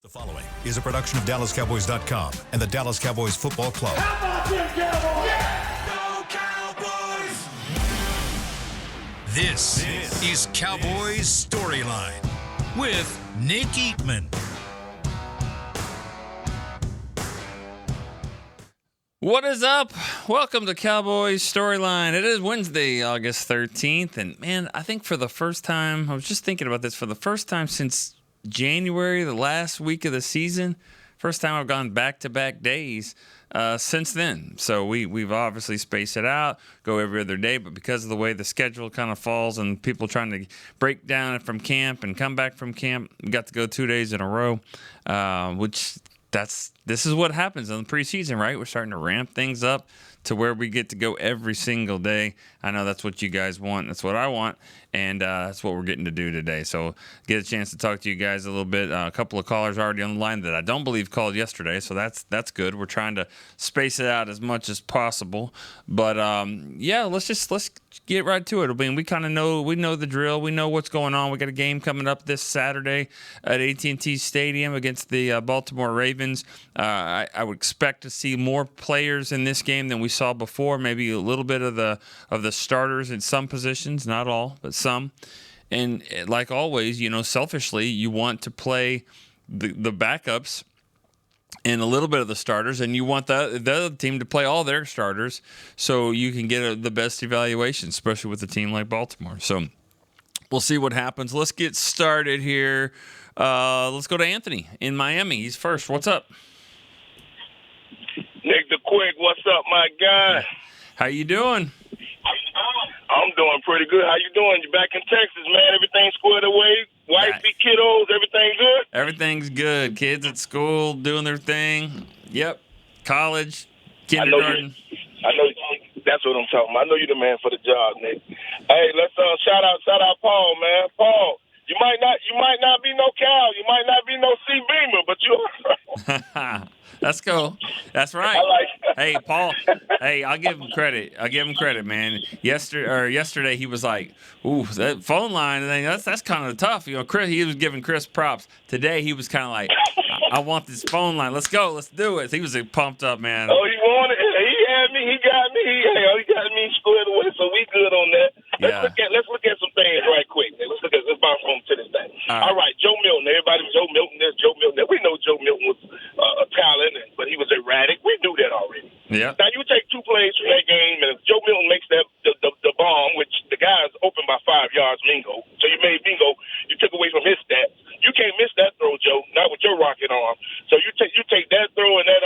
The following is a production of DallasCowboys.com and the Dallas Cowboys Football Club. How about them Cowboys? Yeah! Go Cowboys! This is Cowboys StoryLine with Nick Eatman. What is up? Welcome to Cowboys StoryLine. It is Wednesday, August 13th, and man, I think for the first time, I was just thinking about this, for the first time since January, the last week of the season, first time I've gone back-to-back days since then. So we've obviously spaced it out, go every other day, but because of the way the schedule kind of falls and people trying to break down from camp and come back from camp, we got to go 2 days in a row, this is what happens in the preseason, right? We're starting to ramp things up to where we get to go every single day. I know that's what you guys want. That's what I want. And that's what we're getting to do today. So get a chance to talk to you guys a little bit. A couple of callers already on the line that I don't believe called yesterday. So that's good. We're trying to space it out as much as possible. But, let's get right to it. I mean, we know the drill. We know what's going on. We got a game coming up this Saturday at AT&T Stadium against the Baltimore Ravens. I would expect to see more players in this game than we saw before. Maybe a little bit of the starters in some positions, not all, but some. And like always, selfishly, you want to play the backups and a little bit of the starters, and you want the other team to play all their starters so you can get the best evaluation, especially with a team like Baltimore. So we'll see what happens. Let's get started here. Let's go to Anthony in Miami. He's first. What's up? Nick the Quick, what's up, my guy? How you doing? I'm doing pretty good. How you doing? You back in Texas, man? Everything squared away? Wifey, kiddos, everything good? Everything's good. Kids at school doing their thing. Yep. College, kindergarten. I know that's what I'm talking about. I know you're the man for the job, Nick. Hey, let's shout out Paul, man. Paul, you might not be no Cal, you might not be no C Beamer, but you Let's go. That's right. Hey, Paul. Hey, I'll give him credit, man. Yesterday he was like, "Ooh, that phone line thing. That's kind of tough." Chris, he was giving Chris props. Today he was kind of like, "I want this phone line. Let's go. Let's do it." He was pumped up, man. Oh, he wanted it. He had me. He got me. He got me squared away. So we good on that. Let's look at some things right quick. Let's bounce home to this thing. All right, Joe Milton. Everybody, Joe Milton. There's Joe Milton. We know Joe Milton was a talent, but he was erratic. We knew that already. Yeah. Now you take 2 plays from that game, and if Joe Milton makes the bomb, which the guy's open by 5 yards, Mingo. So you made Mingo. You took away from his stats. You can't miss that throw, Joe. Not with your rocket arm. So you take that throw and that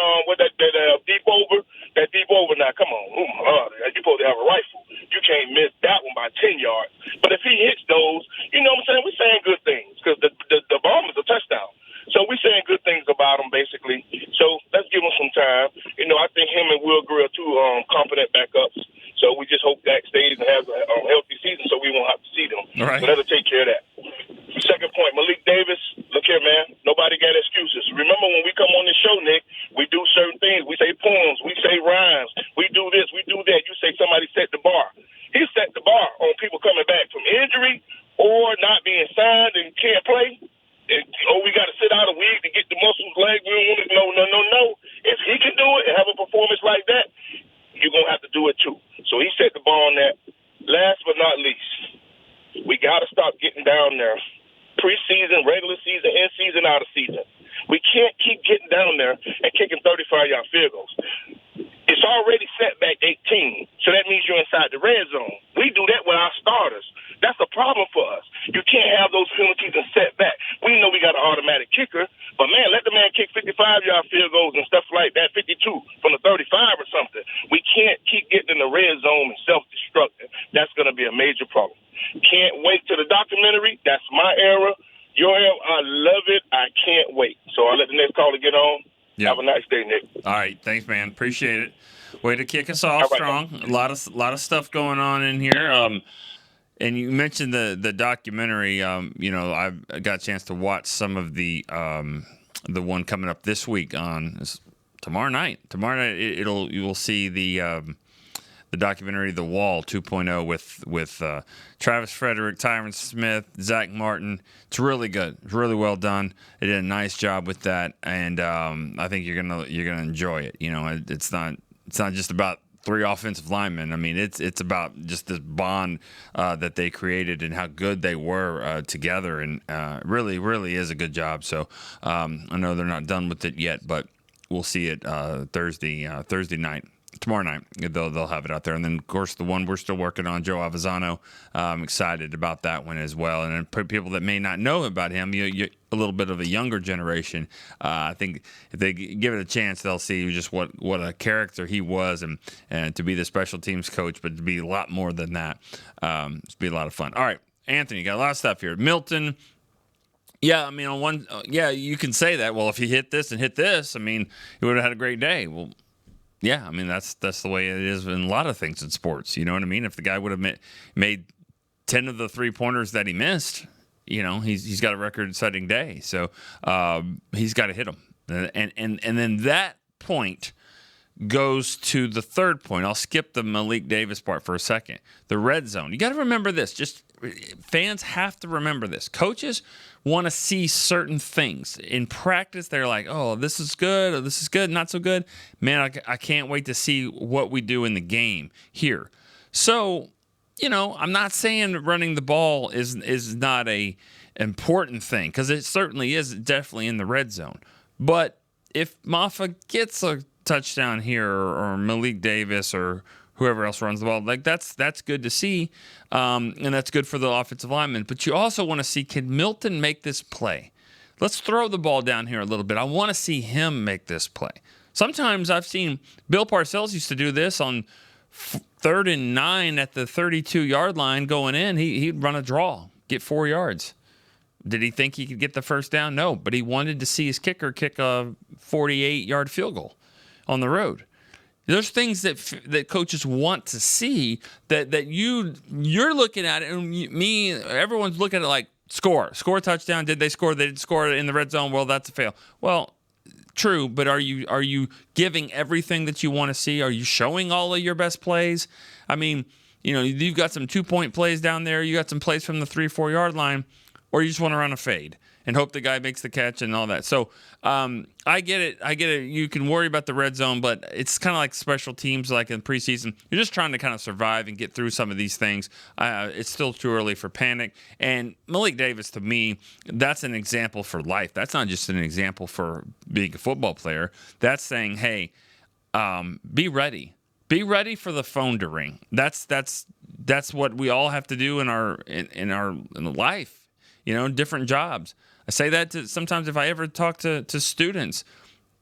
deep over. Now come on, oh my God, you supposed to have a rifle. You can't miss that one by 10 yards. But if he hits those, you know what I'm saying? We're saying good things because the bomb is a touchdown. So we're saying good things about him, basically. So let's give him some time. I think him and Will Grill, two competent backups. So we just hope Dak stays and has a healthy season so we won't have to see them. All right. So that'll take care of that. Second point, Malik Davis, look here, man. Nobody got excuses. Remember when we come on this show, Nick, we do certain things. We say poems. We say rhymes. We do this. We do that. You say somebody set the bar. He set the bar on people coming back from injury or not being signed and can't play. We got to sit out a week to get the muscles leg. We don't want to. No. If he can do it and have a performance like that, you're going to have to do it too. So he set the bar on that. Last but not least, we got to stop getting down there. Preseason, regular season, in season, out of season. We can't keep getting down there and kicking 35-yard field goals. It's already set back 18, so that means you're inside the red zone. We do that with our starters. That's a problem for us. You can't have those penalties and set back. We know we got an automatic kicker, but, man, let the man kick 55-yard field goals and stuff like that, 52 from the 35 or something. We can't keep getting in the red zone and self-destructing. That's going to be a major problem. Can't wait to the documentary. That's my era. Your era, I love it. I can't wait. So I'll let the next caller get on. Yep. Have a nice day, Nick. All right. Thanks, man. Appreciate it. Way to kick us off strong. A lot of stuff going on in here. And you mentioned the documentary. I got a chance to watch some of the one coming up this week on tomorrow night. Tomorrow night, you will see the the documentary The Wall 2.0 with Travis Frederick, Tyron Smith, Zach Martin. It's really good. It's really well done. They did a nice job with that, and I think you're gonna enjoy it. You know, it's not just about 3 offensive linemen. I mean, it's about just this bond that they created and how good they were together, and really, really is a good job. So I know they're not done with it yet, but we'll see it Thursday night. Tomorrow night, they'll have it out there. And then, of course, the one we're still working on, Joe Avizano. I'm excited about that one as well. And then for people that may not know about him, you're a little bit of a younger generation. I think if they give it a chance, they'll see just what a character he was, and to be the special teams coach, but to be a lot more than that. It's be a lot of fun. All right, Anthony, got a lot of stuff here. Milton. Yeah, I mean, on one, you can say that. Well, if he hit this and hit this, I mean, he would have had a great day. Well, yeah, I mean, that's the way it is in a lot of things in sports. You know what I mean? If the guy would have made 10 of the 3-pointers that he missed, you know, he's got a record-setting day. So he's got to hit them. And then that point goes to the third point. I'll skip the Malik Davis part for a second. The red zone. You got to remember this. Just fans have to remember this. Coaches want to see certain things. In practice, they're like, oh, this is good, or this is good, not so good. Man, I can't wait to see what we do in the game here. So, you know, I'm not saying running the ball is not a important thing, because it certainly is definitely in the red zone. But if Maffa gets a touchdown here, or Malik Davis, or whoever else runs the ball, like that's good to see, and that's good for the offensive lineman. But you also want to see, can Milton make this play? Let's throw the ball down here a little bit. I want to see him make this play. Sometimes I've seen Bill Parcells used to do this on 3rd and 9 at the 32-yard line going in. He'd run a draw, get 4 yards. Did he think he could get the first down? No, but he wanted to see his kicker kick a 48-yard field goal on the road. There's things that coaches want to see that you're looking at it, and everyone's looking at it like score a touchdown. Did they score? They didn't score in the red zone. Well, that's a fail. Well, true, but are you giving everything that you want to see? Are you showing all of your best plays? I mean, you know, you've got some 2-point plays down there. You got some plays from the 3-4 yard line, or you just want to run a fade and hope the guy makes the catch and all that. So I get it. You can worry about the red zone, but it's kind of like special teams, like in preseason. You're just trying to kind of survive and get through some of these things. It's still too early for panic. And Malik Davis, to me, that's an example for life. That's not just an example for being a football player. That's saying, hey, be ready. Be ready for the phone to ring. That's what we all have to do in our life. You know, different jobs. I say that sometimes if I ever talk to students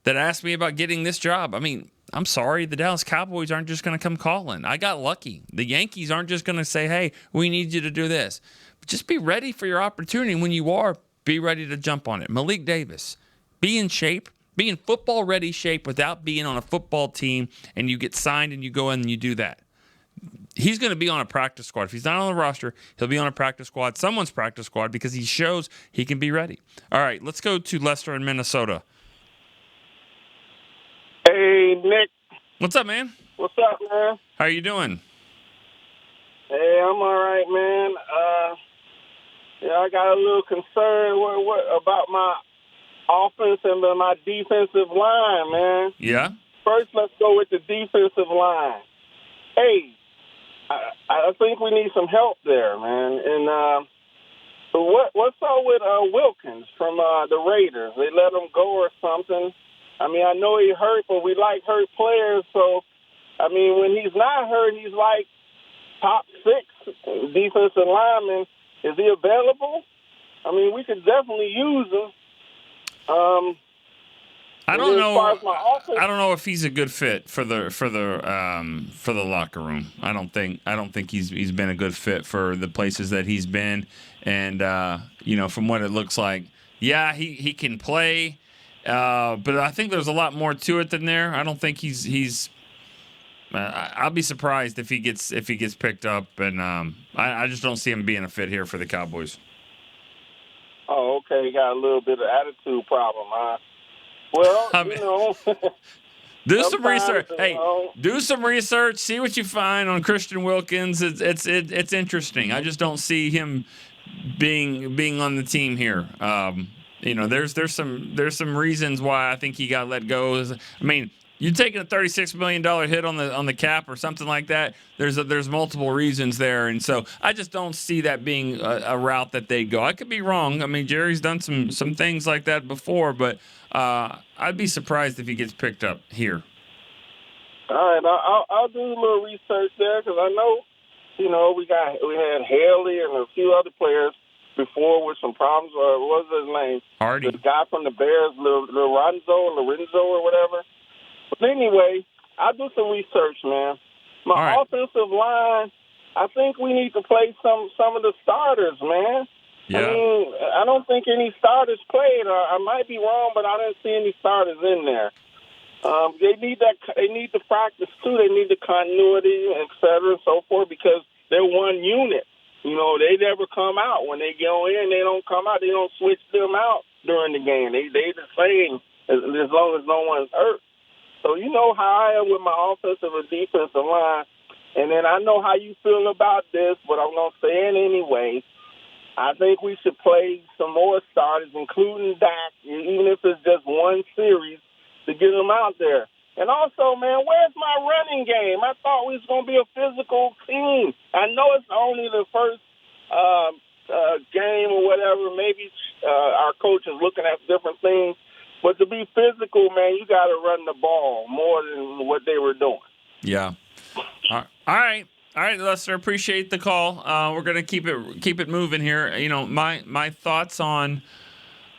that ask me about getting this job. I mean, I'm sorry, the Dallas Cowboys aren't just going to come calling. I got lucky. The Yankees aren't just going to say, hey, we need you to do this. But just be ready for your opportunity. When you are, be ready to jump on it. Malik Davis, be in shape, be in football-ready shape without being on a football team, and you get signed and you go in and you do that. He's going to be on a practice squad. If he's not on the roster, he'll be on a practice squad, someone's practice squad, because he shows he can be ready. All right, let's go to Lester in Minnesota. Hey, Nick. What's up, man? What's up, man? How are you doing? Hey, I'm all right, man. I got a little concern about my offense and my defensive line, man. Yeah? First, let's go with the defensive line. Hey, I think we need some help there, man. And what's up with Wilkins from the Raiders? They let him go or something? I mean, I know he hurt, but we like hurt players. So, I mean, when he's not hurt, he's like top 6 defensive lineman. Is he available? I mean, we could definitely use him. I don't know. I don't know if he's a good fit for the locker room. I don't think he's been a good fit for the places that he's been. And from what it looks like, yeah, he can play, but I think there's a lot more to it than there. I don't think he's. I'll be surprised if he gets picked up, and I just don't see him being a fit here for the Cowboys. Oh, okay. He got a little bit of attitude problem, huh? Well, Do some Sometimes, research. Hey, do some research. See what you find on Christian Wilkins. It's interesting. I just don't see him being on the team here. There's some reasons why I think he got let go. I mean, you taking a $36 million hit on the cap or something like that. There's multiple reasons there, and so I just don't see that being a route that they go. I could be wrong. I mean, Jerry's done some things like that before, but I'd be surprised if he gets picked up here. All right, I'll do a little research there because I know, we had Haley and a few other players before with some problems. What was his name? Hardy. The guy from the Bears, Lorenzo or whatever. But anyway, I'll do some research, man. My offensive line, I think we need to play some of the starters, man. Yeah. I mean, I don't think any starters played. I might be wrong, but I didn't see any starters in there. They need that. They need the practice too. They need the continuity, et cetera, and so forth, because they're one unit. They never come out when they go in. They don't come out. They don't switch them out during the game. They the same as long as no one's hurt. So you know how I am with my offensive and defensive line, and then I know how you feel about this, but I'm gonna say it anyway. I think we should play some more starters, including Dak, even if it's just one series, to get them out there. And also, man, where's my running game? I thought we was going to be a physical team. I know it's only the first game or whatever. Maybe our coach is looking at different things. But to be physical, man, you got to run the ball more than what they were doing. Yeah. All right. All right, Lester, appreciate the call. We're gonna keep it moving here. My thoughts on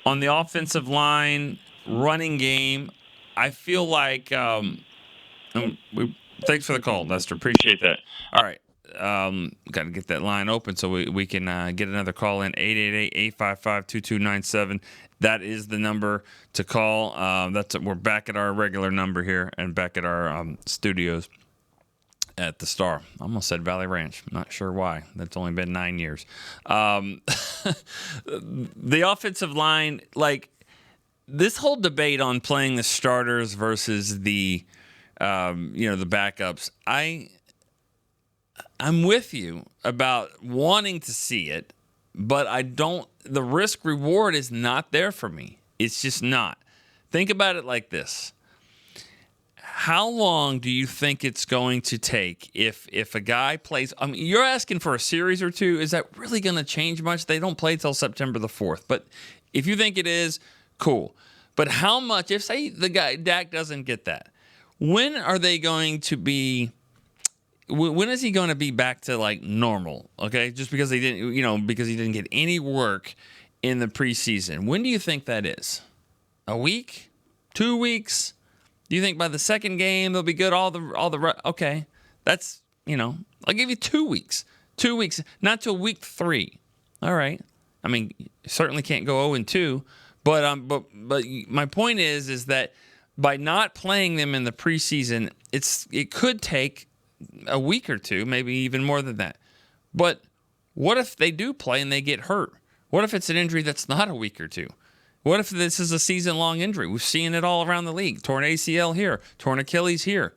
the offensive line, running game. I feel like thanks for the call, Lester. Appreciate that. All right, got to get that line open so we can get another call in. 888-855-2297. That is the number to call. We're back at our regular number here and back at our studios at the Star. I almost said Valley Ranch. I'm not sure why. That's only been 9 years. The offensive line, like this whole debate on playing the starters versus the backups. I'm with you about wanting to see it, but I don't. The risk reward is not there for me. It's just not. Think about it like this. How long do you think it's going to take if a guy plays? I mean, you're asking for a series or two. Is that really going to change much? They don't play till September the 4th. But if you think it is, cool. But how much? If say the guy Dak doesn't get that, when are they going to be? When is he going to be back to like normal? Okay, just because he didn't get any work in the preseason. When do you think that is? A week? 2 weeks? Do you think by the second game they'll be good? Okay, that's I'll give you 2 weeks. 2 weeks, not till week 3. All right. I mean, you certainly can't go 0-2, but my point is that by not playing them in the preseason, it could take a week or two, maybe even more than that. But what if they do play and they get hurt? What if it's an injury that's not a week or two? What if this is a season-long injury? We've seen it all around the league. Torn ACL here, torn Achilles here.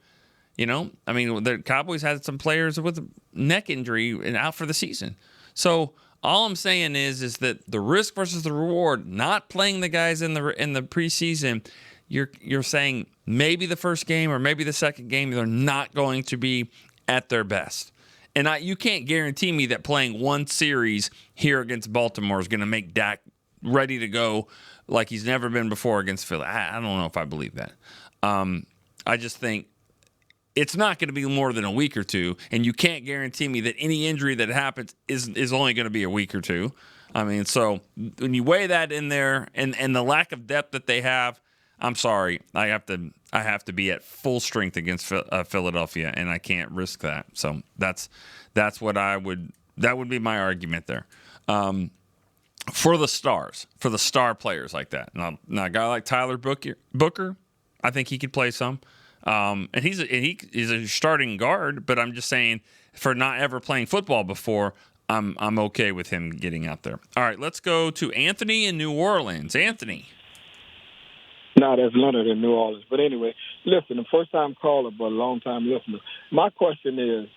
I mean, the Cowboys had some players with a neck injury and out for the season. So all I'm saying is that the risk versus the reward, not playing the guys in the preseason, you're saying maybe the first game or maybe the second game they're not going to be at their best. And you can't guarantee me that playing one series here against Baltimore is going to make Dak ready to go like he's never been before against Philly. I don't know if I believe that. I just think it's not going to be more than a week or two, and you can't guarantee me that any injury that happens is only going to be a week or two. I mean, so when you weigh that in there and the lack of depth that they have, I'm sorry, I have to be at full strength against Philadelphia, and I can't risk that. So that's what that would be my argument there. For the stars, for the star players like that. Now a guy like Tyler Booker, I think he could play some. And he's a starting guard, but I'm just saying for not ever playing football before, I'm okay with him getting out there. All right, let's go to Anthony in New Orleans. Anthony. Not as Leonard in New Orleans. But anyway, listen, a first-time caller but a long-time listener. My question is,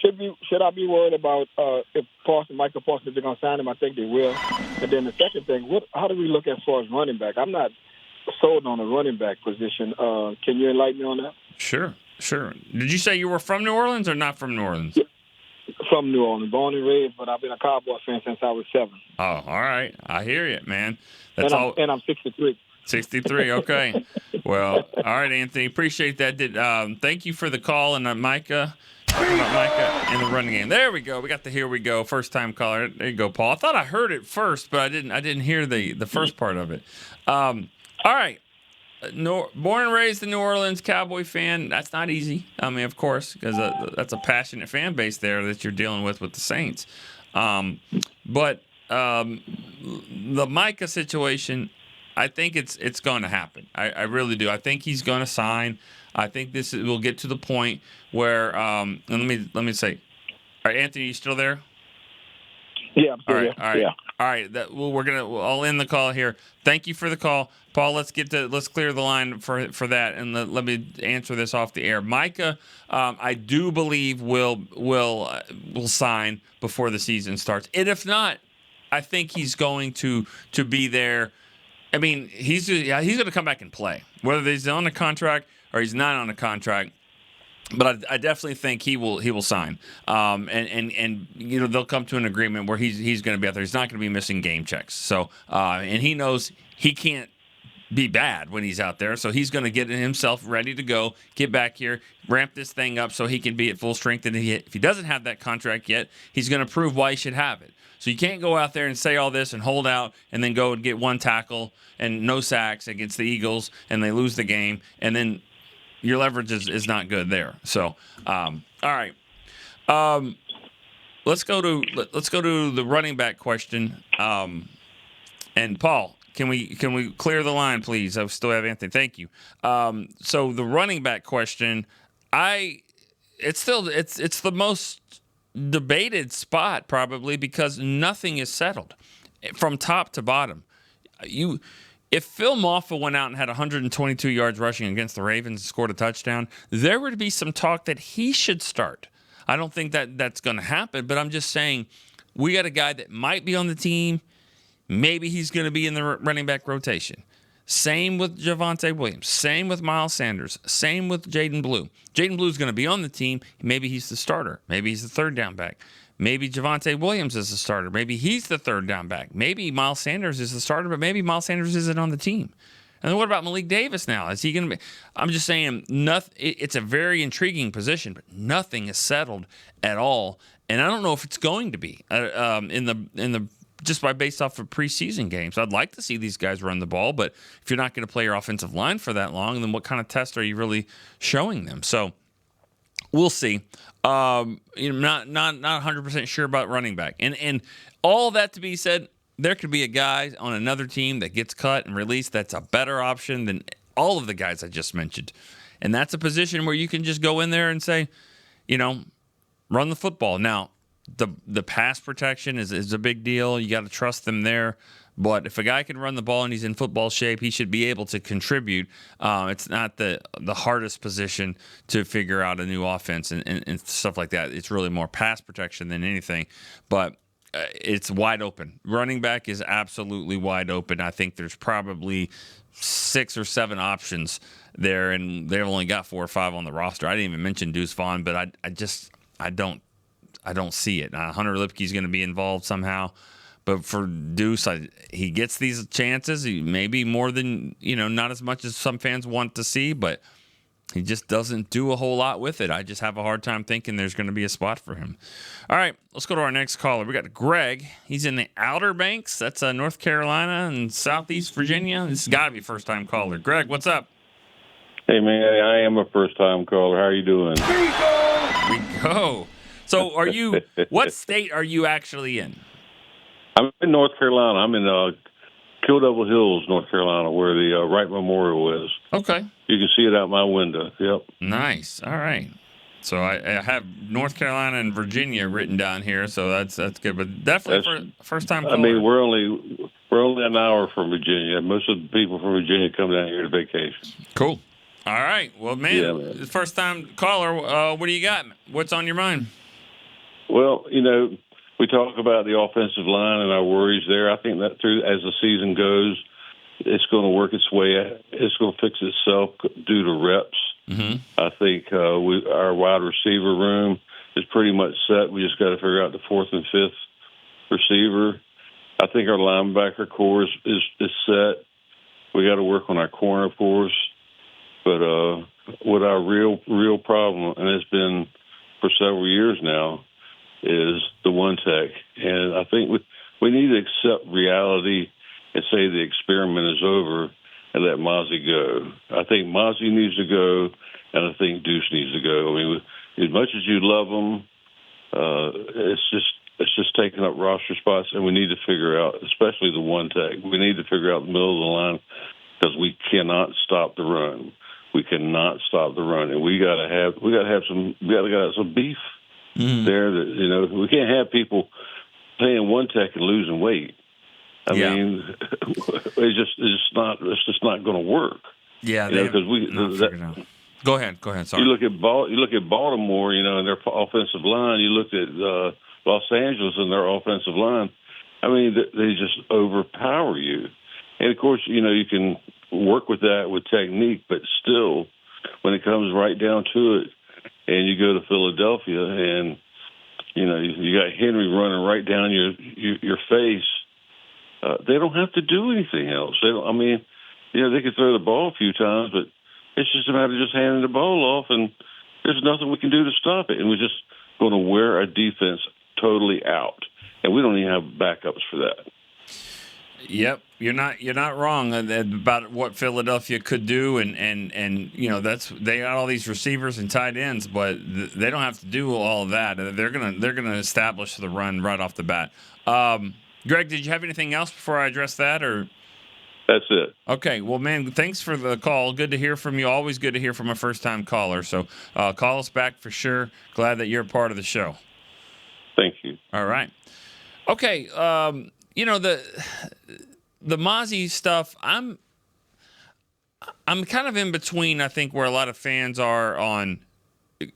should I be worried about if Micah Parsons, they're going to sign him? I think they will. And then the second thing, how do we look as far as running back? I'm not sold on the running back position. Can you enlighten me on that? Sure. Did you say you were from New Orleans or not from New Orleans? Yeah, from New Orleans, born and raised, but I've been a Cowboy fan since I was 7. Oh, all right. I hear you, man. And I'm 63. 63, okay. Well, all right, Anthony. Appreciate that. Thank you for the call. And Micah, talking about Micah in the running game. There we go. We got the here we go. First-time caller. There you go, Paul. I thought I heard it first, but I didn't hear the first part of it. All right. Born and raised in New Orleans, Cowboy fan. That's not easy. I mean, of course, because that's a passionate fan base there that you're dealing with the Saints. But the Micah situation, I think it's going to happen. I really do. I think he's going to sign. I think will get to the point where and let me say, all right, Anthony, you still there? Yeah, I'm still here. All right. Yeah. All right. I'll end the call here. Thank you for the call, Paul. Let's clear the line for that, and let me answer this off the air. Micah, I do believe will sign before the season starts, and if not, I think he's going to be there. I mean, he's going to come back and play, whether he's on a contract or he's not on a contract. But I definitely think he will sign, and they'll come to an agreement where he's going to be out there. He's not going to be missing game checks. So and he knows he can't be bad when he's out there. So he's going to get himself ready to go, get back here, ramp this thing up so he can be at full strength. And if he doesn't have that contract yet, he's going to prove why he should have it. So you can't go out there and say all this and hold out and then go and get one tackle and no sacks against the Eagles and they lose the game and then your leverage is not good there. So, all right. Let's go to the running back question. And Paul, can we clear the line, please? I still have Anthony. Thank you. So the running back question, it's the most debated spot probably because nothing is settled from top to bottom. If Phil Maffa went out and had 122 yards rushing against the Ravens and scored a touchdown, there would be some talk that he should start. I don't think that's going to happen, but I'm just saying we got a guy that might be on the team. Maybe he's going to be in the running back rotation. Same with Javonte Williams. Same with Miles Sanders. Same with Jaden Blue. Jaden Blue's going to be on the team. Maybe he's the starter. Maybe he's the third down back. Maybe Javonte Williams is the starter. Maybe he's the third down back. Maybe Miles Sanders is the starter, but maybe Miles Sanders isn't on the team. And then what about Malik Davis now? Is he going to be? I'm just saying, it's a very intriguing position, but nothing is settled at all. And I don't know if it's going to be in the just based off of preseason games. I'd like to see these guys run the ball, but if you're not going to play your offensive line for that long, then what kind of test are you really showing them? So we'll see. Not 100% sure about running back. And all that to be said, there could be a guy on another team that gets cut and released that's a better option than all of the guys I just mentioned. And that's a position where you can just go in there and say, run the football. Now, the pass protection is a big deal. You got to trust them there. But if a guy can run the ball and he's in football shape, he should be able to contribute. It's not the hardest position to figure out a new offense and stuff like that. It's really more pass protection than anything. But it's wide open. Running back is absolutely wide open. I think there's probably 6 or 7 options there, and they've only got 4 or 5 on the roster. I didn't even mention Deuce Vaughn, but I don't see it. Hunter Lipke's going to be involved somehow. But for Deuce, he gets these chances. He maybe more than, not as much as some fans want to see, but he just doesn't do a whole lot with it. I just have a hard time thinking there's going to be a spot for him. All right, let's go to our next caller. We got Greg. He's in the Outer Banks. That's North Carolina and Southeast Virginia. This has got to be a first-time caller. Greg, what's up? Hey, man, I am a first-time caller. How are you doing? We go. So what state are you actually in? I'm in North Carolina. I'm in Kill Devil Hills, North Carolina, where the Wright Memorial is. Okay. You can see it out my window. Yep. Nice. All right. So I have North Carolina and Virginia written down here, so that's good. But definitely first time caller. I mean, we're only we're only an hour from Virginia. Most of the people from Virginia come down here to vacation. Cool. All right. Well, man, man. First time caller, what do you got? What's on your mind? Well, we talk about the offensive line and our worries there. I think that as the season goes, it's going to work its way. It's going to fix itself due to reps. Mm-hmm. I think our wide receiver room is pretty much set. We just got to figure out the fourth and fifth receiver. I think our linebacker core is set. We got to work on our corner force. But what our real problem, and it's been for several years now, is the one tech. And I think we need to accept reality and say the experiment is over and let Mozzie go. I think Mozzie needs to go, and I think Deuce needs to go. I mean, as much as you love them, it's just taking up roster spots, and we need to figure out, especially the one tech. We need to figure out the middle of the line because we cannot stop the run. We cannot stop the run, and we got to have some beef there. That we can't have people playing one tech and losing weight. I mean, it's just not going to work. Yeah, because Go ahead. Sorry. You look at Baltimore, and their offensive line. You look at Los Angeles and their offensive line. I mean, they just overpower you. And of course, you can work with that with technique, but still, when it comes right down to it, and you go to Philadelphia, and you got Henry running right down your face. They don't have to do anything else. They don't. I mean, they could throw the ball a few times, but it's just a matter of just handing the ball off, and there's nothing we can do to stop it. And we're just going to wear our defense totally out, and we don't even have backups for that. Yep, you're not wrong about what Philadelphia could do, and they got all these receivers and tight ends, but they don't have to do all of that. They're gonna establish the run right off the bat. Greg, did you have anything else before I address that, or? That's it. Okay. Well, man, thanks for the call. Good to hear from you. Always good to hear from a first-time caller. So call us back for sure. Glad that you're a part of the show. Thank you. All right. Okay. The Mozzie stuff, I'm kind of in between, I think, where a lot of fans are on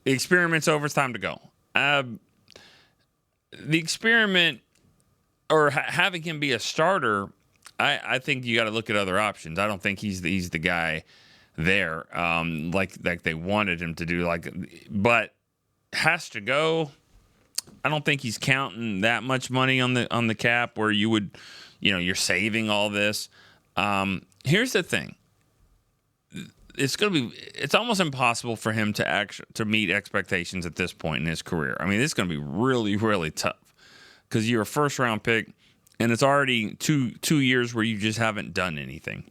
experiments over. It's time to go. The experiment or having him be a starter, I think you got to look at other options. I don't think he's the guy there, like they wanted him to do. But has to go. I don't think he's counting that much money on the cap where you would, you're saving all this. Here's the thing. It's almost impossible for him to meet expectations at this point in his career. I mean, it's going to be really, really tough because you're a first round pick. And it's already two years where you just haven't done anything.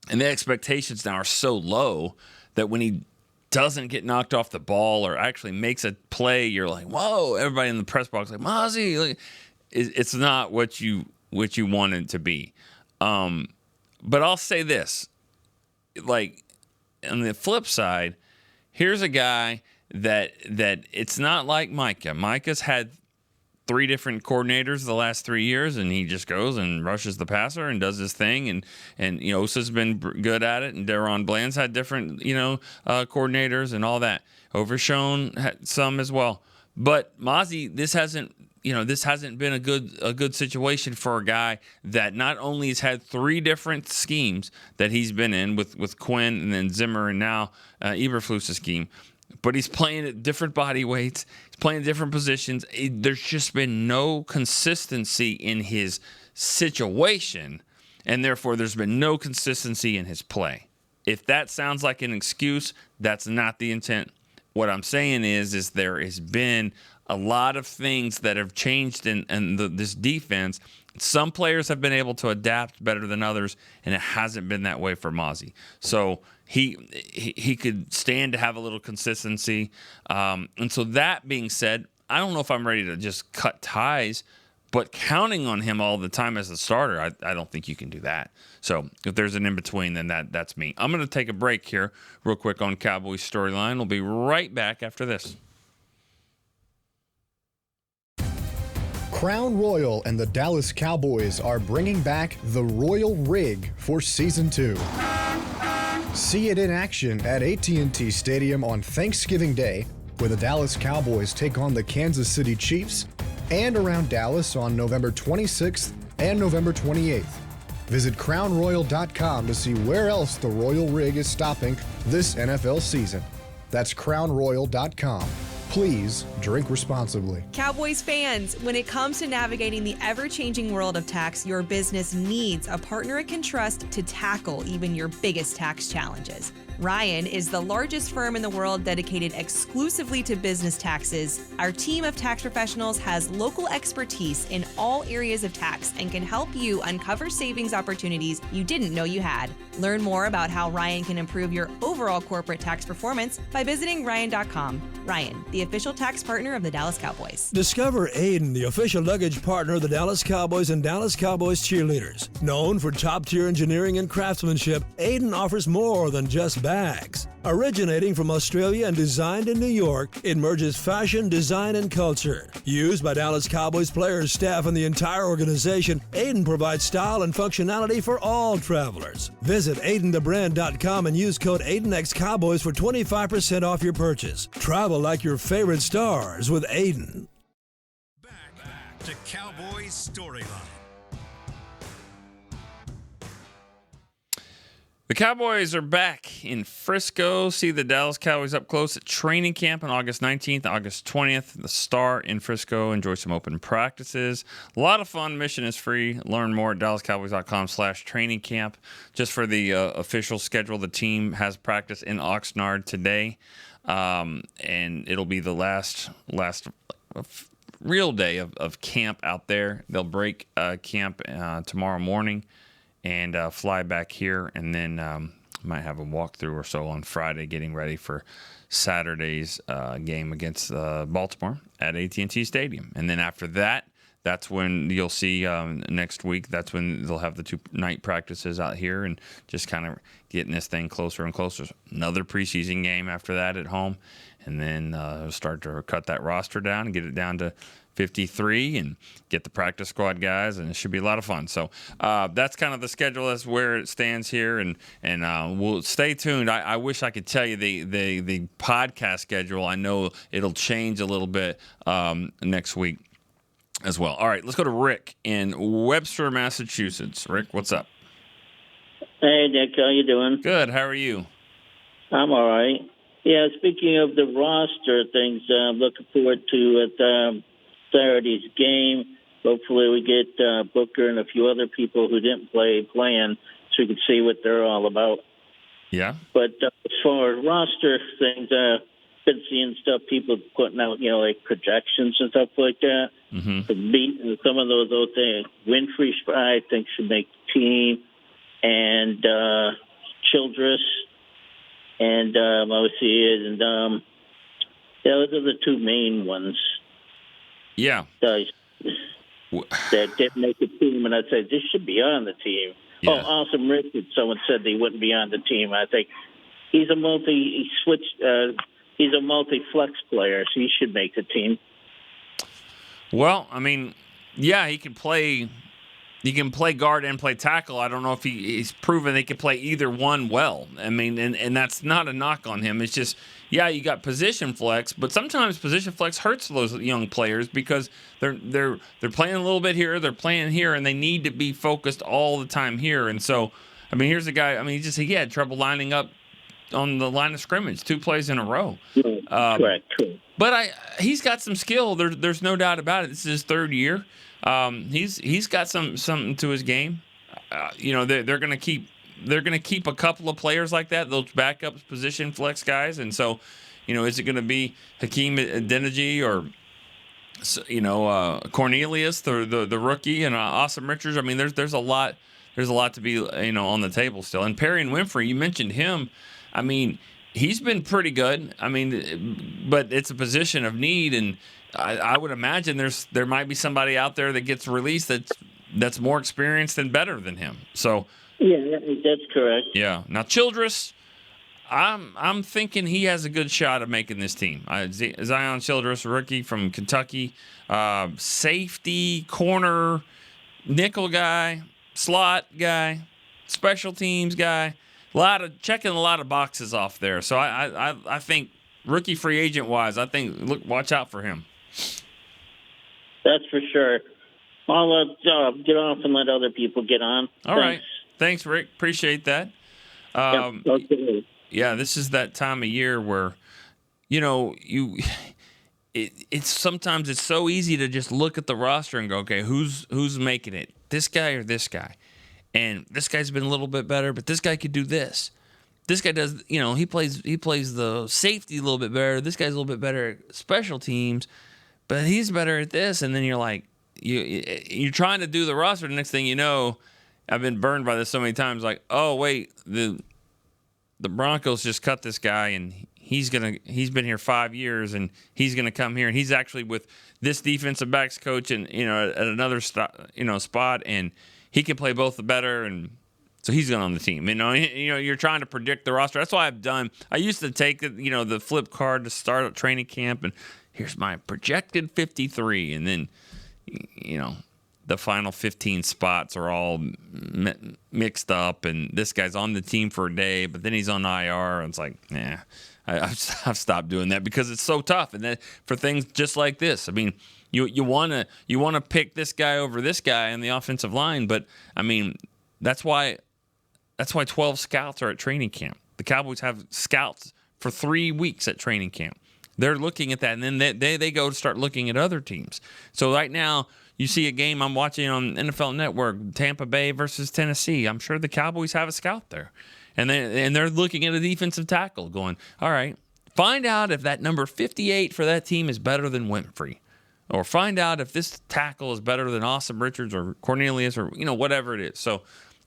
And the expectations now are so low that when he doesn't get knocked off the ball or actually makes a play, you're like, whoa, everybody in the press box like, Mozzie, it's not what you want it to be. But I'll say this, on the flip side, here's a guy that it's not like Micah. Micah's had 3 different coordinators the last 3 years, and he just goes and rushes the passer and does his thing. And Osa's been good at it, and Deron Bland's had different, coordinators and all that. Overshown had some as well. But Mozzie, this hasn't been a good situation for a guy that not only has had 3 different schemes that he's been in with Quinn and then Zimmer and now Eberflus's scheme, but he's playing at different body weights. He's playing different positions. There's just been no consistency in his situation, and therefore there's been no consistency in his play. If that sounds like an excuse, that's not the intent. What I'm saying is there has been a lot of things that have changed in this defense. Some players have been able to adapt better than others, and it hasn't been that way for Mozzie. So he could stand to have a little consistency. And so that being said, I don't know if I'm ready to just cut ties, but counting on him all the time as a starter, I don't think you can do that. So if there's an in-between, then that's me. I'm going to take a break here real quick on Cowboys Storyline. We'll be right back after this. Crown Royal and the Dallas Cowboys are bringing back the Royal Rig for Season 2. See it in action at AT&T Stadium on Thanksgiving Day, where the Dallas Cowboys take on the Kansas City Chiefs, and around Dallas on November 26th and November 28th. Visit crownroyal.com to see where else the Royal Rig is stopping this NFL season. That's crownroyal.com. Please drink responsibly. Cowboys fans, when it comes to navigating the ever-changing world of tax, your business needs a partner it can trust to tackle even your biggest tax challenges. Ryan is the largest firm in the world dedicated exclusively to business taxes. Our team of tax professionals has local expertise in all areas of tax and can help you uncover savings opportunities you didn't know you had. Learn more about how Ryan can improve your overall corporate tax performance by visiting Ryan.com. Ryan, the official tax partner of the Dallas Cowboys. Discover Aiden, the official luggage partner of the Dallas Cowboys and Dallas Cowboys cheerleaders. Known for top-tier engineering and craftsmanship, Aiden offers more than just bags. Originating from Australia and designed in New York, it merges fashion, design, and culture. Used by Dallas Cowboys players, staff, and the entire organization, Aiden provides style and functionality for all travelers. Visit AidenTheBrand.com and use code AidenXCowboys for 25% off your purchase. Travel like your favorite stars with Aiden. Back to Cowboys Storyline. The Cowboys are back in Frisco. See the Dallas Cowboys up close at training camp on August 19th, August 20th. The Star in Frisco. Enjoy some open practices. A lot of fun. Mission is free. Learn more at dallascowboys.com/training camp. Just for the official schedule, the team has practice in Oxnard today. And it'll be the last real day of camp out there. They'll break camp tomorrow morning and fly back here, and then might have a walkthrough or so on Friday, getting ready for Saturday's game against Baltimore at AT&T Stadium. And then after that, that's when you'll see next week, that's when they'll have the 2 night practices out here and just kind of getting this thing closer and closer. Another preseason game after that at home, and then start to cut that roster down and get it down to 53 and get the practice squad guys, and it should be a lot of fun. So that's kind of the schedule. That's where it stands here, and we'll stay tuned. I wish I could tell you the podcast schedule. I know it'll change a little bit next week as well. All right, let's go to Rick in Webster, Massachusetts. Rick, what's up? Hey, Nick, how you doing? Good. How are you? I'm all right. Yeah, speaking of the roster things, I'm looking forward to it. Saturday's game. Hopefully we get Booker and a few other people who didn't play playing so we can see what they're all about. Yeah. But as far as roster things, been seeing stuff people putting out, like projections and stuff like that. Mm-hmm. Some of those things. Winfrey, I think, should make the team, and Childress, and obviously, and those are the 2 main ones. Yeah. That didn't make the team, and I said, this should be on the team. Yeah. Oh, Awesome Richard, someone said they wouldn't be on the team. I think he's a multi-flex player, so he should make the team. Well, I mean, yeah, he can play guard and play tackle. I don't know if he's proven he can play either one well. I mean, and that's not a knock on him. It's just, yeah, you got position flex, but sometimes position flex hurts those young players because they're playing a little bit here, they're playing here, and they need to be focused all the time here. And so, I mean, here's a guy. I mean, he had trouble lining up on the line of scrimmage 2 plays in a row. Correct. But he's got some skill. There's no doubt about it. This is his 3rd year. He's got something to his game. They're going to keep a couple of players like that, those backup position flex guys. And so, is it going to be Hakeem Adeniji or Cornelius, the rookie, and Awesome Richards? I mean, there's a lot to be on the table still. And Perry and Winfrey, you mentioned him. I mean, he's been pretty good. I mean, but it's a position of need, and I would imagine there might be somebody out there that gets released that's more experienced and better than him. So yeah, that's correct. Yeah. Now Childress, I'm thinking he has a good shot of making this team. Zion Childress, rookie from Kentucky, safety, corner, nickel guy, slot guy, special teams guy. Checking a lot of boxes off there. So I think rookie free agent wise, I think watch out for him. That's for sure. I'll get off and let other people get on. All right. Thanks, Rick. Appreciate that. Okay. Yeah, this is that time of year where, it's sometimes it's so easy to just look at the roster and go, okay, who's making it? This guy or this guy? And this guy's been a little bit better, but this guy could do this. This guy does, he plays the safety a little bit better. This guy's a little bit better at special teams, but he's better at this. And then you're like, you're trying to do the roster. The next thing you know, I've been burned by this so many times. Like, oh wait, the Broncos just cut this guy, and he's been here 5 years, and he's gonna come here, and he's actually with this defensive backs coach, and at another spot, and he can play both the better, and so he's on the team. You're trying to predict the roster. That's why I used to take the flip card to start at training camp, and here's my projected 53, and then the final 15 spots are all mixed up, and this guy's on the team for a day, but then he's on IR, and it's like, I've stopped doing that because it's so tough. And then for things just like this, I mean, you want to pick this guy over this guy in the offensive line, but I mean, that's why 12 scouts are at training camp. The Cowboys have scouts for 3 weeks at training camp. They're looking at that, and then they go to start looking at other teams. So right now, you see a game I'm watching on NFL Network, Tampa Bay versus Tennessee. I'm sure the Cowboys have a scout there. And they're looking at a defensive tackle going, all right, find out if that number 58 for that team is better than Winfrey. Or find out if this tackle is better than Awesome Richards or Cornelius or, whatever it is. So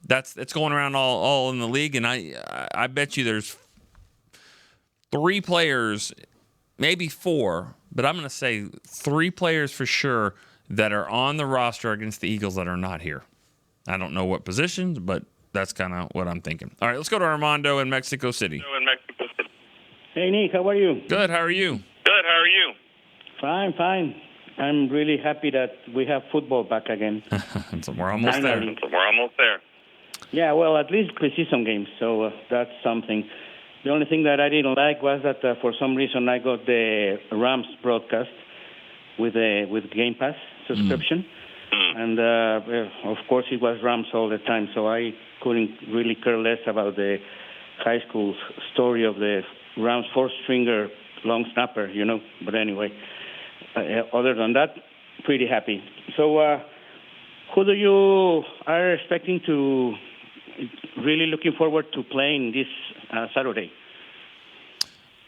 it's going around all in the league. And I bet you there's 3 players, maybe 4, but I'm going to say 3 players for sure that are on the roster against the Eagles that are not here. I don't know what positions, but that's kind of what I'm thinking. All right, let's go to Armando in Mexico City. Hey, Nick, how are you? Good, how are you? Fine. I'm really happy that we have football back again. We're almost there. Yeah, well, at least preseason games, so that's something. The only thing that I didn't like was that for some reason I got the Rams broadcast with Game Pass subscription. And, of course, it was Rams all the time, so I couldn't really care less about the high school story of the Rams four-stringer long snapper, But anyway, other than that, pretty happy. So who do you are expecting to really looking forward to playing this Saturday?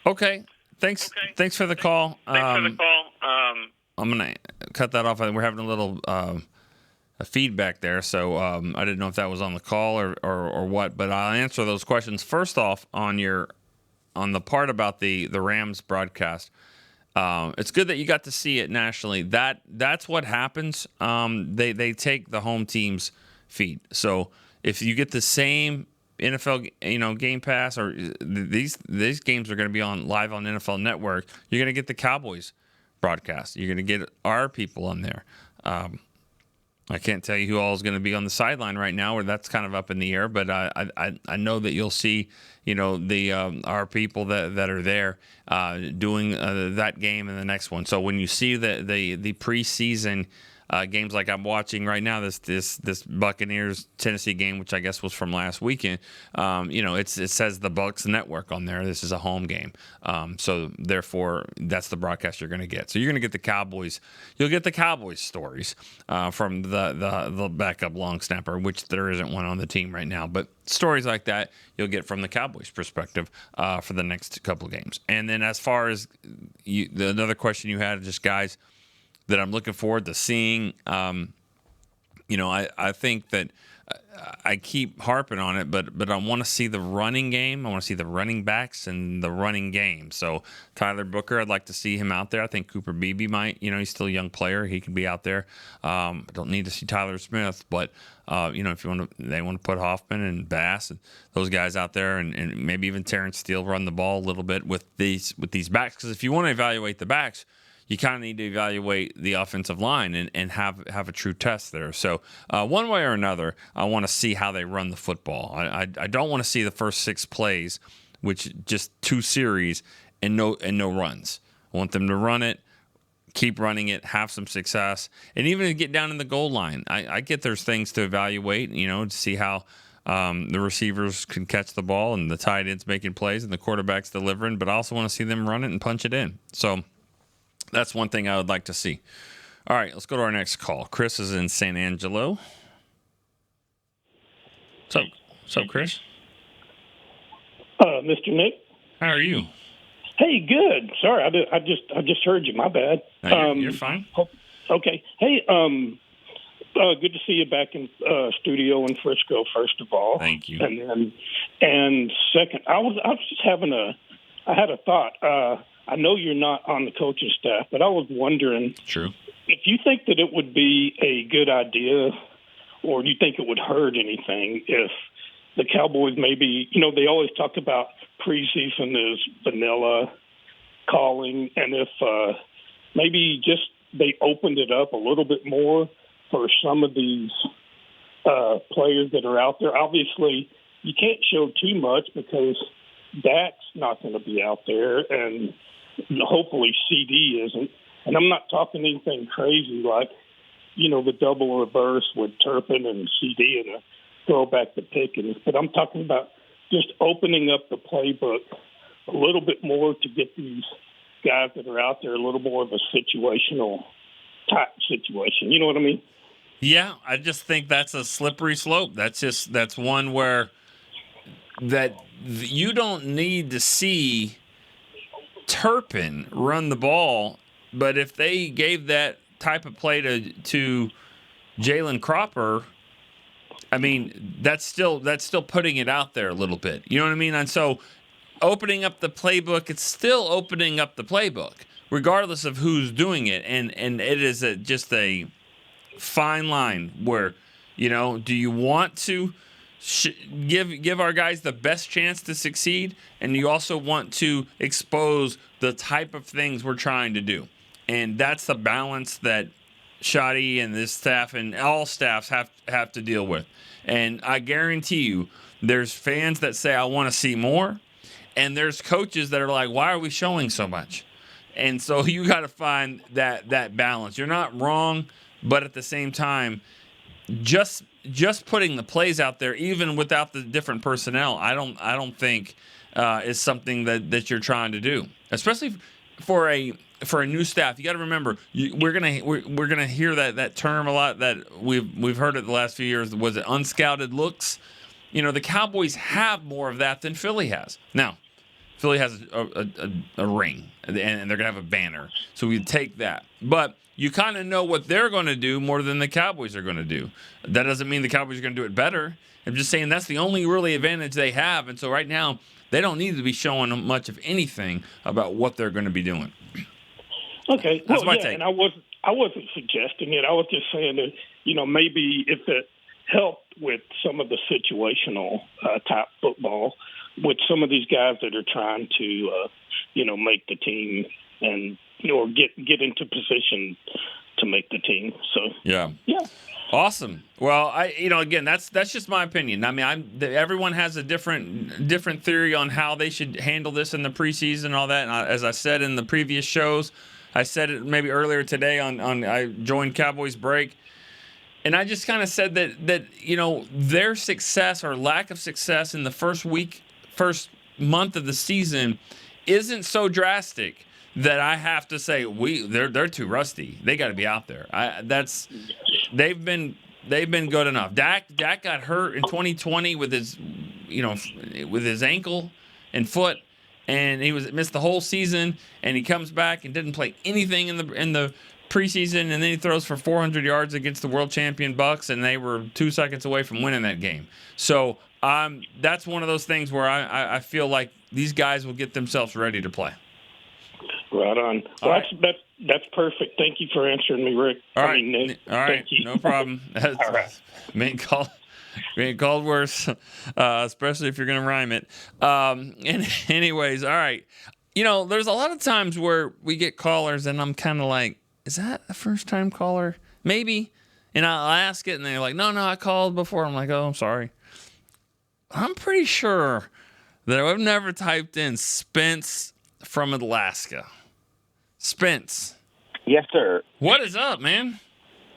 Okay. Thanks for the call. I'm going to cut that off. We're having a little feedback there, so I didn't know if that was on the call or what, but I'll answer those questions. First off, on the part about the Rams broadcast, it's good that you got to see it nationally. That's what happens. They take the home team's feed. So if you get the same NFL, Game Pass, or these games are going to be live on NFL Network, you're going to get the Cowboys broadcast. You're going to get our people on there. I can't tell you who all is going to be on the sideline right now, or that's kind of up in the air. But I know that you'll see, our people that are there doing that game and the next one. So when you see the preseason games like I'm watching right now, this Buccaneers Tennessee game, which I guess was from last weekend, it says the Bucs Network on there. This is a home game, so therefore that's the broadcast you're going to get. So you're going to get the Cowboys. You'll get the Cowboys stories from the backup long snapper, which there isn't one on the team right now, but stories like that you'll get from the Cowboys perspective for the next couple of games. And then as far as another question you had, just guys that I'm looking forward to seeing. I think that I keep harping on it, but I want to see the running game. I want to see the running backs and the running game. So Tyler Booker, I'd like to see him out there. I think Cooper Beebe might. He's still a young player. He can be out there. I don't need to see Tyler Smith, but if they want to put Hoffman and Bass and those guys out there, and maybe even Terrence Steele run the ball a little bit with these backs. Because if you want to evaluate the backs, you kind of need to evaluate the offensive line and have a true test there. So one way or another, I want to see how they run the football. I don't want to see the first 6 plays, which just 2 series and no runs. I want them to run it, keep running it, have some success, and even get down in the goal line. I get there's things to evaluate, to see how the receivers can catch the ball and the tight ends making plays and the quarterbacks delivering, but I also want to see them run it and punch it in. So that's one thing I would like to see. All right, let's go to our next call. Chris is in San Angelo. What's up, Chris? Mr. Nick. How are you? Hey, good. Sorry, I just heard you. My bad. No, you're fine. Okay. Hey, good to see you back in studio in Frisco. First of all, thank you. And second, I had a thought. I know you're not on the coaching staff, but I was wondering if you think that it would be a good idea, or do you think it would hurt anything if the Cowboys maybe, they always talk about preseason is vanilla calling, and if maybe just they opened it up a little bit more for some of these players that are out there. Obviously, you can't show too much because Dak's not going to be out there, and hopefully CD isn't. And I'm not talking anything crazy like, the double reverse with Turpin and CD and a throwback to Pickens. But I'm talking about just opening up the playbook a little bit more to get these guys that are out there a little more of a situational type situation. You know what I mean? Yeah, I just think that's a slippery slope. That's one where that you don't need to see Turpin run the ball, but if they gave that type of play to Jalen Cropper, I mean, that's still putting it out there a little bit. You know what I mean? And so opening up the playbook, it's still opening up the playbook, regardless of who's doing it. And it is just a fine line where, do you want to give our guys the best chance to succeed, and you also want to expose the type of things we're trying to do. And that's the balance that Shoddy and this staff and all staffs have to deal with. And I guarantee you there's fans that say, I want to see more, and there's coaches that are like, why are we showing so much? And so you got to find that balance. You're not wrong, but at the same time, just putting the plays out there, even without the different personnel, I don't think is something that you're trying to do, especially for a new staff. You got to remember, we're gonna hear that term a lot that we've heard it the last few years. Was it unscouted looks? The Cowboys have more of that than Philly has. Now, Philly has a ring, and they're gonna have a banner, so we take that, but you kind of know what they're going to do more than the Cowboys are going to do. That doesn't mean the Cowboys are going to do it better. I'm just saying that's the only really advantage they have. And so right now, they don't need to be showing much of anything about what they're going to be doing. Okay. That's my take. And I wasn't suggesting it. I was just saying that, maybe if it helped with some of the situational type football with some of these guys that are trying to, make the team and or get into position to make the team. So yeah. Awesome. Well, again, that's just my opinion. I mean, everyone has a different theory on how they should handle this in the preseason and all that. And as I said in the previous shows, I said it maybe earlier today on I joined Cowboys Break, and I just kind of said that their success or lack of success in the first month of the season isn't so drastic that I have to say they're too rusty. They got to be out there. They've been good enough. Dak got hurt in 2020 with his ankle and foot, and he missed the whole season. And he comes back and didn't play anything in the preseason, and then he throws for 400 yards against the world champion Bucks, and they were 2 seconds away from winning that game. So that's one of those things where I feel like these guys will get themselves ready to play. Right on. Well, that's perfect. Thank you for answering me, Rick. All right. Nick. All right. No problem. All right. Being called worse, especially if you're going to rhyme it. Anyways, all right. There's a lot of times where we get callers, and I'm kind of like, is that a first-time caller? Maybe. And I'll ask it, and they're like, no, I called before. I'm like, oh, I'm sorry. I'm pretty sure that I've never typed in Spence from Alaska. Spence. Yes, sir. What is up, man?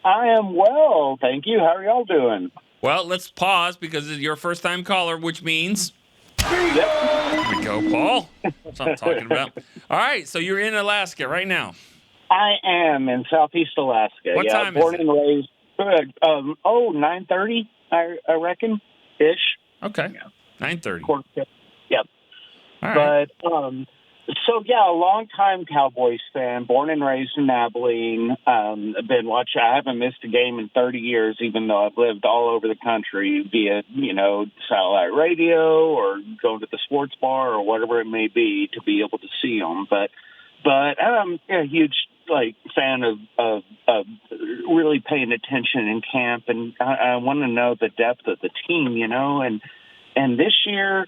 I am well, thank you. How are y'all doing? Well, let's pause because it's your first-time caller, which means... Yep. There we go, Paul. That's what I'm talking about. All right, so you're in Alaska right now. I am in Southeast Alaska. What time born is it? and raised. 9:30, I reckon, ish. Okay. Yeah. 9:30. Yep. All right. But a long-time Cowboys fan, born and raised in Abilene. I've been watching. I haven't missed a game in 30 years, even though I've lived all over the country via, satellite radio or going to the sports bar or whatever it may be to be able to see them. But I'm a huge fan of really paying attention in camp, and I want to know the depth of the team, and this year.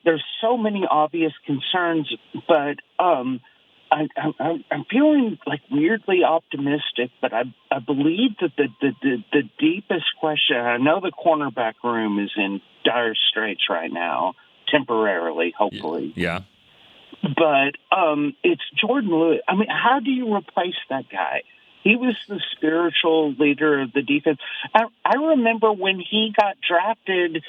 There's so many obvious concerns, but I'm feeling weirdly optimistic. But I believe that the deepest question. I know the cornerback room is in dire straits right now, temporarily, hopefully. Yeah. But it's Jordan Lewis. I mean, how do you replace that guy? He was the spiritual leader of the defense. I remember when he got drafted.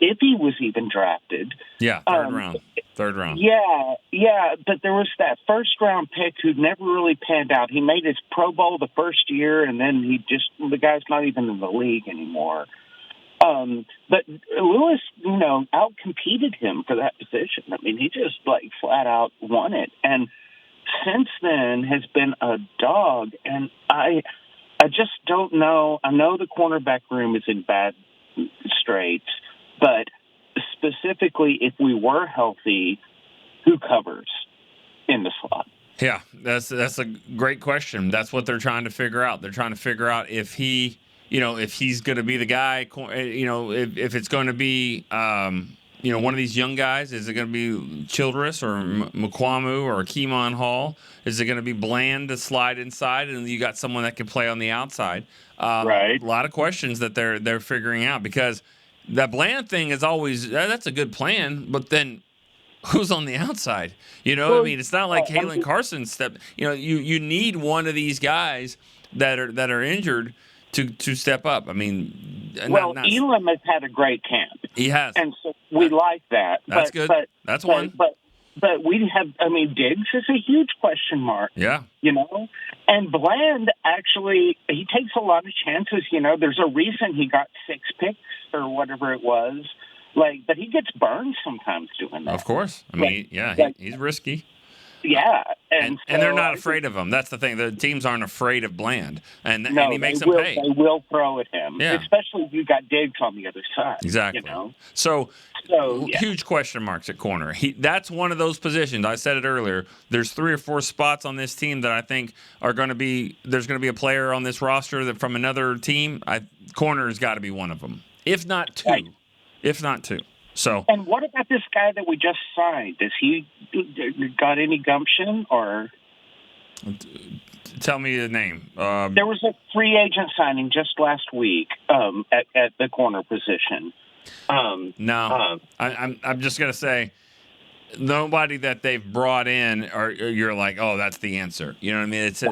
If he was even drafted. Yeah, third round. Yeah, but there was that first-round pick who never really panned out. He made his Pro Bowl the first year, and then the guy's not even in the league anymore. But Lewis, out-competed him for that position. I mean, he just, flat out won it. And since then has been a dog, and I just don't know. I know the cornerback room is in bad straits, but specifically, if we were healthy, who covers in the slot? Yeah, that's a great question. That's what they're trying to figure out. They're trying to figure out if he's going to be the guy. If it's going to be, one of these young guys. Is it going to be Childress or Mukwamu or Keemon Hall? Is it going to be Bland to slide inside, and you got someone that can play on the outside? Right. A lot of questions that they're figuring out because. That Bland thing is always that's a good plan, but then who's on the outside? It's not like Halen Carson step. You need one of these guys that are injured to step up. I mean, Elam has had a great camp. He has, and so we like that. That's good. That's one. But we have. I mean, Diggs is a huge question mark. Yeah. And Bland actually he takes a lot of chances. There's a reason he got 6 picks or whatever it was. But he gets burned sometimes doing that. Of course. I mean, he's risky. Yeah, and they're not afraid of him. That's the thing. The teams aren't afraid of Bland, and he makes them pay. They will throw at him, especially if you got Diggs on the other side. Exactly. So huge question marks at corner. That's one of those positions. I said it earlier. There's 3 or 4 spots on this team that I think are going to be. There's going to be a player on this roster that from another team. Corner has got to be one of them, if not 2. Right. If not 2. So. And what about this guy that we just signed? Has he got any gumption or? Tell me the name. There was a free agent signing just last week at the corner position. No, I'm just gonna say nobody that they've brought in or you're like, oh, that's the answer. You know what I mean? It's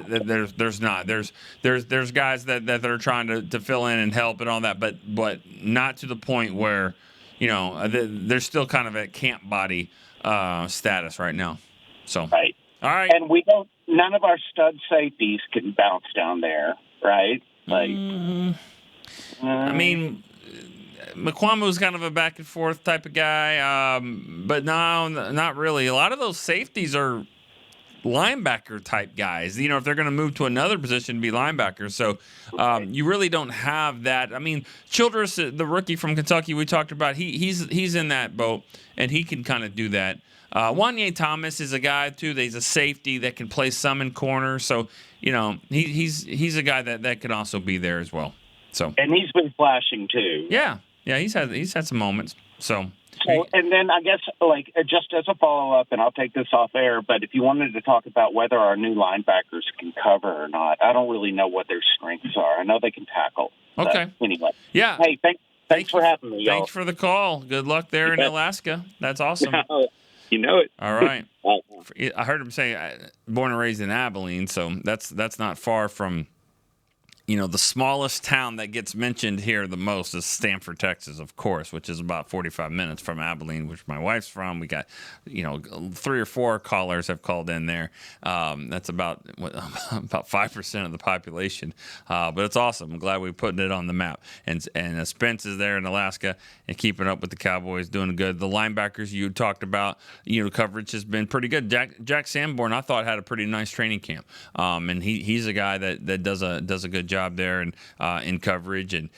there's not there's guys that are trying to fill in and help and all that, but not to the point where. They're still kind of at camp body status right now. So, right. All right. And none of our stud safeties can bounce down there, right? I mean, McQuamu's kind of a back and forth type of guy, but no, not really. A lot of those safeties are linebacker type guys. You know, if they're going to move to another position to be linebackers, so you really don't have that. I mean, Childress, the rookie from Kentucky we talked about, he's in that boat, and he can kind of do that. Wanye Thomas is a guy too. He's a safety that can play some in corner. So you know, he's a guy that could also be there as well. So and he's been flashing too. Yeah, he's had some moments. So and then I guess just as a follow up, and I'll take this off air, but if you wanted to talk about whether our new linebackers can cover or not, I don't really know what their strengths are. I know they can tackle. Okay. Anyway. Yeah. Hey, thanks for having me, y'all. Thanks for the call. Good luck there in Alaska. That's awesome. You know it. All right. I heard him say born and raised in Abilene, so that's not far from, you know, the smallest town that gets mentioned here the most is Stamford, Texas, of course, which is about 45 minutes from Abilene, which my wife's from. We got, 3 or 4 callers have called in there. That's about 5% of the population, but it's awesome. I'm glad we're putting it on the map. And Spence is there in Alaska and keeping up with the Cowboys, doing good. The linebackers you talked about, coverage has been pretty good. Jack Sanborn, I thought, had a pretty nice training camp, and he's a guy that does a good job there and in coverage, and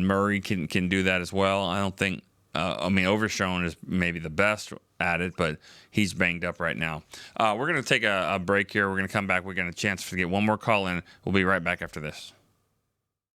Murray can do that as well. I don't think Overshone is maybe the best at it, but he's banged up right now. We're going to take a break here. We're going to come back. We're going to chance to get one more call in. We'll be right back after this.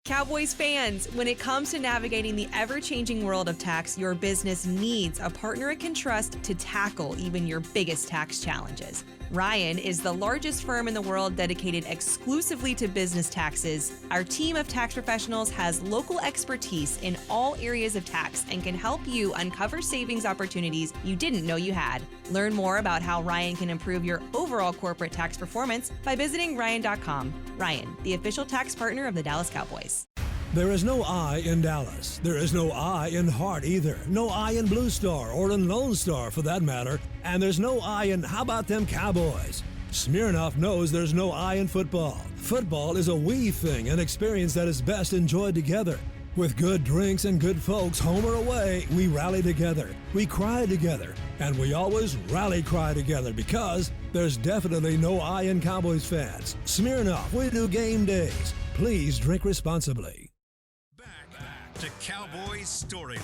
Cowboys fans, when it comes to navigating the ever-changing world of tax, your business needs a partner it can trust to tackle even your biggest tax challenges. Ryan is the largest firm in the world dedicated exclusively to business taxes. Our team of tax professionals has local expertise in all areas of tax and can help you uncover savings opportunities you didn't know you had. Learn more about how Ryan can improve your overall corporate tax performance by visiting Ryan.com. Ryan, the official tax partner of the Dallas Cowboys. There is no I in Dallas. There is no I in Hart either. No I in Blue Star or in Lone Star for that matter. And there's no I in how about them Cowboys? Smirnoff knows there's no I in football. Football is a we thing, an experience that is best enjoyed together. With good drinks and good folks, home or away, we rally together. We cry together. And we always rally cry together because there's definitely no I in Cowboys fans. Smirnoff, we do game days. Please drink responsibly. To Cowboys Storyline.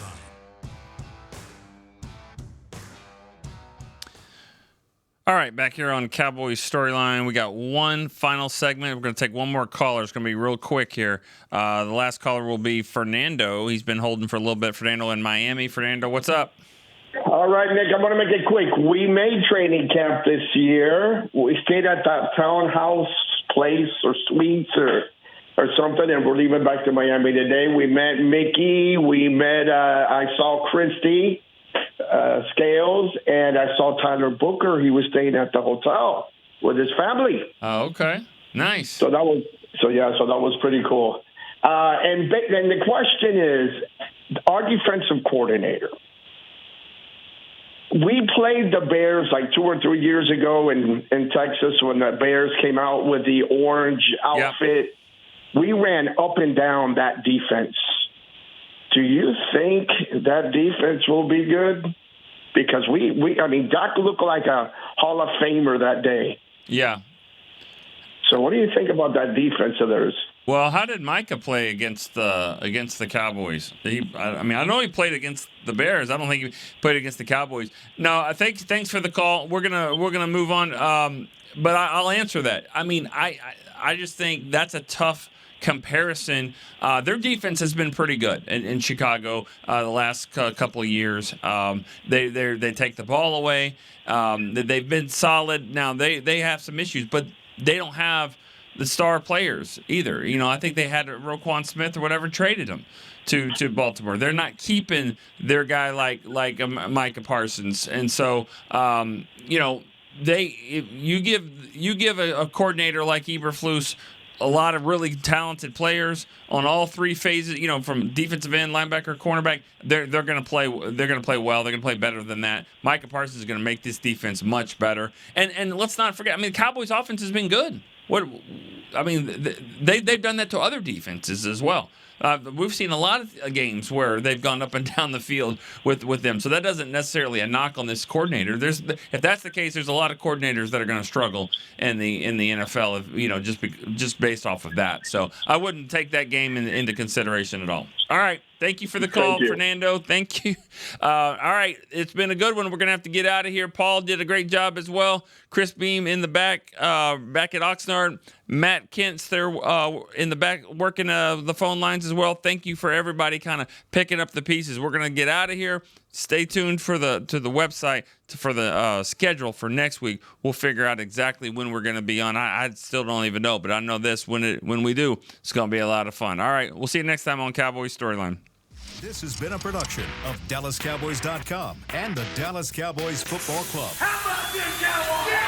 All right, back here on Cowboys Storyline, we got one final segment. We're going to take one more caller. It's going to be real quick here. The last caller will be Fernando. He's been holding for a little bit. Fernando in Miami. Fernando, what's up? All right, Nick, I'm going to make it quick. We made training camp this year. We stayed at that townhouse place or suites or something, and we're leaving back to Miami today. We met Mickey. I saw Christy Scales, and I saw Tyler Booker. He was staying at the hotel with his family. Oh, okay. Nice. So that was pretty cool. And the question is, our defensive coordinator. We played the Bears like 2 or 3 years ago in Texas when the Bears came out with the orange outfit. Yep. We ran up and down that defense. Do you think that defense will be good? Because Doc looked like a Hall of Famer that day. Yeah. So what do you think about that defense of theirs? Well, how did Micah play against the Cowboys? I know he played against the Bears. I don't think he played against the Cowboys. No, thanks for the call. We're gonna move on. But I'll answer that. I just think that's a tough comparison. Their defense has been pretty good in Chicago the last couple of years. They take the ball away. They've been solid. Now they have some issues, but they don't have the star players either. I think they had Roquan Smith or whatever, traded him to Baltimore. They're not keeping their guy like Micah Parsons, and so you give a coordinator like Eberflus a lot of really talented players on all three phases, from defensive end, linebacker, cornerback. They're going to play well. They're going to play better than that. Micah Parsons is going to make this defense much better. And let's not forget, the Cowboys offense has been good. They've done that to other defenses as well. We've seen a lot of games where they've gone up and down the field with them. So that doesn't necessarily a knock on this coordinator. If that's the case, there's a lot of coordinators that are going to struggle in the NFL, just based off of that. So I wouldn't take that game into consideration at all. All right. Thank you for the call, Fernando. Thank you. All right. It's been a good one. We're going to have to get out of here. Paul did a great job as well. Chris Beam in the back at Oxnard. Matt Kent's there in the back working the phone lines as well. Thank you for everybody kind of picking up the pieces. We're going to get out of here. Stay tuned to the website for the schedule for next week. We'll figure out exactly when we're going to be on. I still don't even know, but I know this. When we do, it's going to be a lot of fun. All right. We'll see you next time on Cowboys Storyline. This has been a production of DallasCowboys.com and the Dallas Cowboys Football Club. How about this, Cowboys? Yeah!